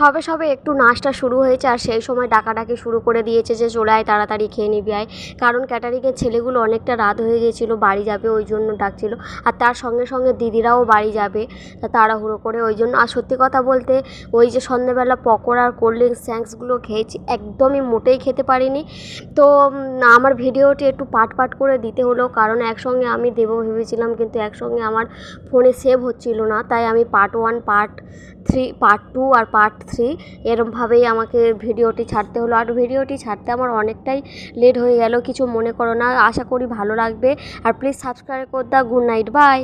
সবে সবে একটু নাচটা শুরু হয়েছে আর সেই সময় ডাকাডাকি শুরু করে দিয়েছে যে চলে আয় তাড়াতাড়ি খেয়ে নিবি আয়। কারণ ক্যাটারিংয়ের ছেলেগুলো অনেকটা রাত হয়ে গিয়েছিলো, বাড়ি যাবে ওই জন্য ডাকছিল। আর তার সঙ্গে সঙ্গে দিদিরাও বাড়ি যাবে, তা তাড়াহুড়ো করে ওই জন্য। আর সত্যি কথা বলতে ওই যে সন্ধ্যেবেলা পকোড়া আর কোল্ড ড্রিঙ্কস স্ন্যাক্সগুলো খেয়েছি, একদমই মোটেই খেতে পারিনি। তো আমার ভিডিওটি একটু পার্ট পার্ট করে দিতে হলো, কারণ একসঙ্গে আমি দেবো ভেবেছিলাম কিন্তু একসঙ্গে আমার ফোনে সেভ হচ্ছিল না। তাই আমি পার্ট 1, পার্ট 3, পার্ট 2 আর পার্ট 3 এরমভাবেই আমাকে ভিডিওটি ছাড়তে হলো। আর ভিডিওটি ছাড়তে আমার অনেকটাই লেট হয়ে গেল, কিছু মনে করো না। আশা করি ভালো লাগবে। আর প্লিজ সাবস্ক্রাইব করে দাও। Good night, by.